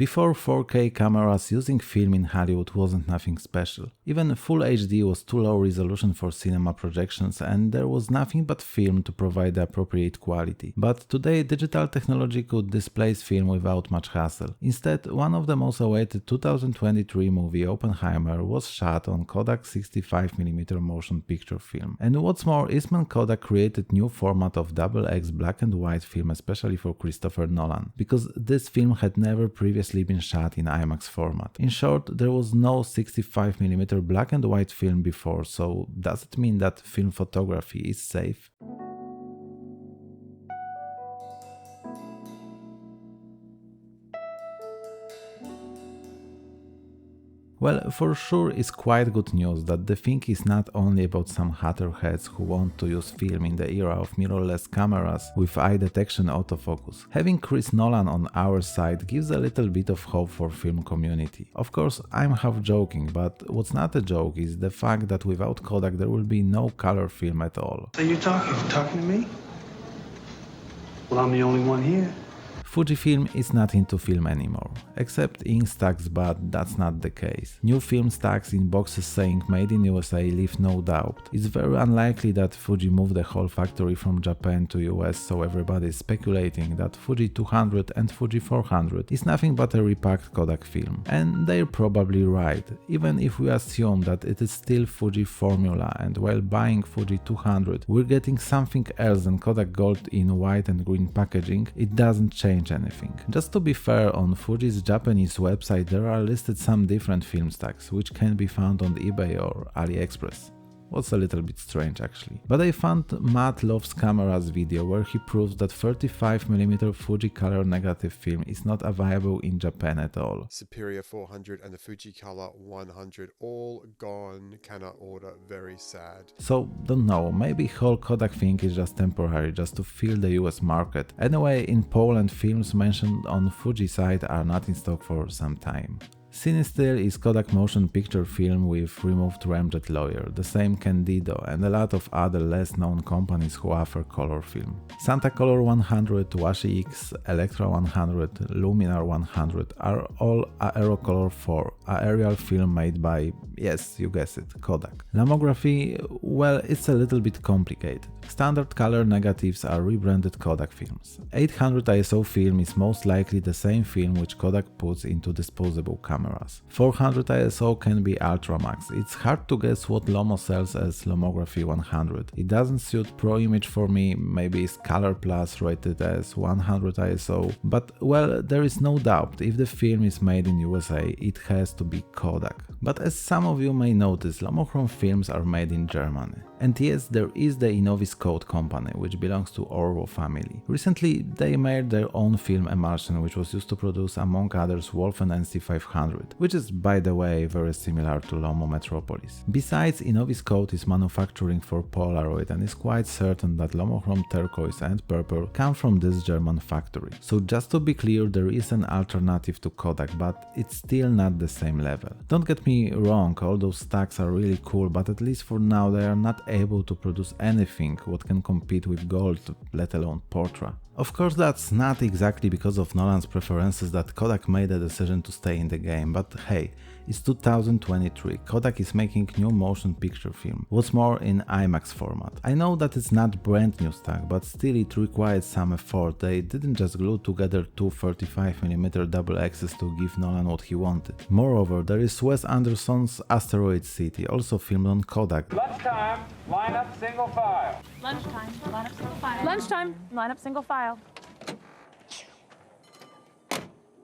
Before 4K cameras, using film in Hollywood wasn't nothing special. Even Full HD was too low resolution for cinema projections and there was nothing but film to provide the appropriate quality. But today digital technology could displace film without much hassle. Instead, one of the most awaited 2023 movie Oppenheimer was shot on Kodak 65mm motion picture film. And what's more, Eastman Kodak created new format of XX black and white film especially for Christopher Nolan, because this film had never previously been shot in Imax format. In short, there was no 65mm black and white film before, so does it mean that film photography is safe? Well, for sure it's quite good news that the thing is not only about some hatterheads who want to use film in the era of mirrorless cameras with eye detection autofocus. Having Chris Nolan on our side gives a little bit of hope for film community. Of course, I'm half joking, but what's not a joke is the fact that without Kodak there will be no color film at all. So you're talking to me? Well, I'm the only one here. Fujifilm is not into film anymore, except ink stacks, but that's not the case. New film stacks in boxes saying made in USA leave no doubt. It's very unlikely that Fuji moved the whole factory from Japan to US, so everybody is speculating that Fuji 200 and Fuji 400 is nothing but a repacked Kodak film. And they're probably right, even if we assume that it is still Fuji formula and while buying Fuji 200 we're getting something else than Kodak Gold in white and green packaging, it doesn't change anything. Just to be fair, on Fuji's Japanese website there are listed some different film stacks which can be found on eBay or AliExpress. Was a little bit strange actually. But I found Matt Loves Cameras video where he proves that 35mm Fuji color negative film is not available in Japan at all. Superior 400 and the Fuji Color 100 all gone, cannot order, very sad. So don't know, maybe whole Kodak thing is just temporary, just to fill the US market. Anyway, in Poland films mentioned on Fuji side are not in stock for some time. Cinestill is Kodak motion picture film with removed ramjet lawyer, the same Candido and a lot of other less known companies who offer color film. Santa Color 100, Washi X, Electra 100, Luminar 100 are all Aerocolor 4, a aerial film made by, yes, you guessed it, Kodak. Lomography, well, it's a little bit complicated. Standard color negatives are rebranded Kodak films. 800 ISO film is most likely the same film which Kodak puts into disposable cameras. 400 ISO can be Ultramax. It's hard to guess what Lomo sells as Lomography 100. It doesn't suit Pro Image for me, maybe it's Color Plus rated as 100 ISO, but well, there is no doubt, if the film is made in USA, it has to be Kodak. But as some of you may notice, Lomochrome films are made in Germany. And yes, there is the Innovis Code company, which belongs to Orwo family. Recently, they made their own film emulsion, which was used to produce among others Wolfen NC500, which is, by the way, very similar to Lomo Metropolis. Besides, Innovis Code is manufacturing for Polaroid and is quite certain that Lomochrome Turquoise and Purple come from this German factory. So just to be clear, there is an alternative to Kodak, but it's still not the same level. Don't get me wrong, all those stacks are really cool, but at least for now they are not able to produce anything what can compete with gold, let alone Portra. Of course, that's not exactly because of Nolan's preferences that Kodak made the decision to stay in the game, but hey, it's 2023, Kodak is making new motion picture film, what's more in IMAX format. I know that it's not brand new stack, but still it required some effort. They didn't just glue together two 35mm double X's to give Nolan what he wanted. Moreover, there is Wes Anderson's Asteroid City, also filmed on Kodak. Lunchtime, line up single file. Lunchtime, line up single file. Lunchtime, line up single file.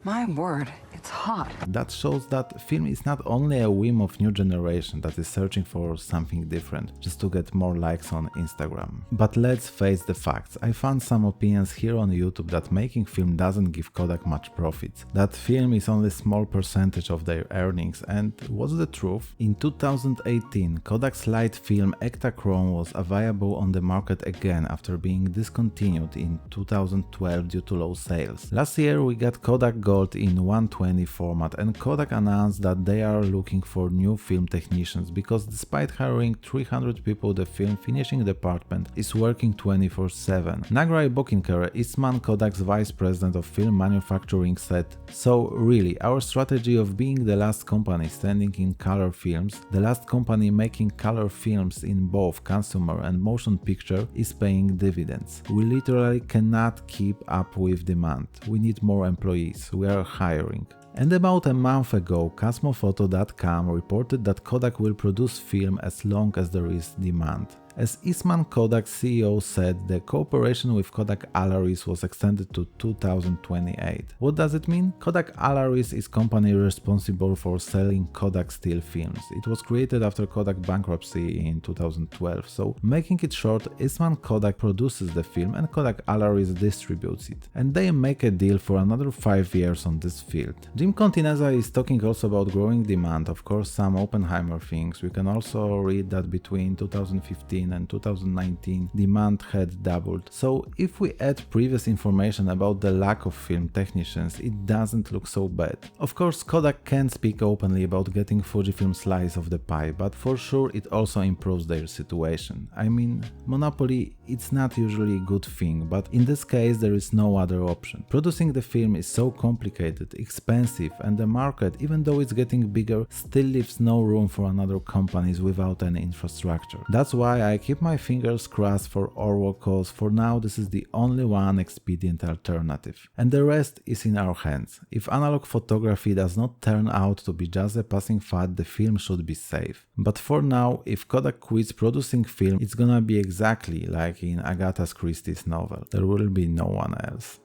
My word, it's hot. That shows that film is not only a whim of new generation that is searching for something different, just to get more likes on Instagram. But let's face the facts, I found some opinions here on YouTube that making film doesn't give Kodak much profits, that film is only a small percentage of their earnings, and what's the truth? In 2018, Kodak's light film Ektachrome was available on the market again after being discontinued in 2012 due to low sales. Last year we got Kodak Gold in 120 20 format, and Kodak announced that they are looking for new film technicians because despite hiring 300 people, the film finishing department is working 24/7. Nagraj Bokinker, Eastman Kodak's vice president of film manufacturing, said, "So really, our strategy of being the last company standing in color films, the last company making color films in both consumer and motion picture is paying dividends. We literally cannot keep up with demand. We need more employees. We are hiring." And about a month ago, Cosmofoto.com reported that Kodak will produce film as long as there is demand. As Eastman Kodak's CEO said, the cooperation with Kodak Alaris was extended to 2028. What does it mean? Kodak Alaris is company responsible for selling Kodak still films. It was created after Kodak bankruptcy in 2012, so making it short, Eastman Kodak produces the film and Kodak Alaris distributes it. And they make a deal for another 5 years on this field. Jim Continenza is talking also about growing demand, of course some Oppenheimer things. We can also read that between 2015 and 2019 demand had doubled. So if we add previous information about the lack of film technicians, it doesn't look so bad. Of course Kodak can't speak openly about getting Fujifilm slice of the pie, but for sure it also improves their situation. I mean, monopoly, it's not usually a good thing, but in this case there is no other option. Producing the film is so complicated, expensive, and the market, even though it's getting bigger, still leaves no room for another companies without any infrastructure. That's why I keep my fingers crossed for Orwo, cause for now this is the only one expedient alternative. And the rest is in our hands. If analog photography does not turn out to be just a passing fad, the film should be safe. But for now, if Kodak quits producing film, it's gonna be exactly like in Agatha Christie's novel. There will be no one else.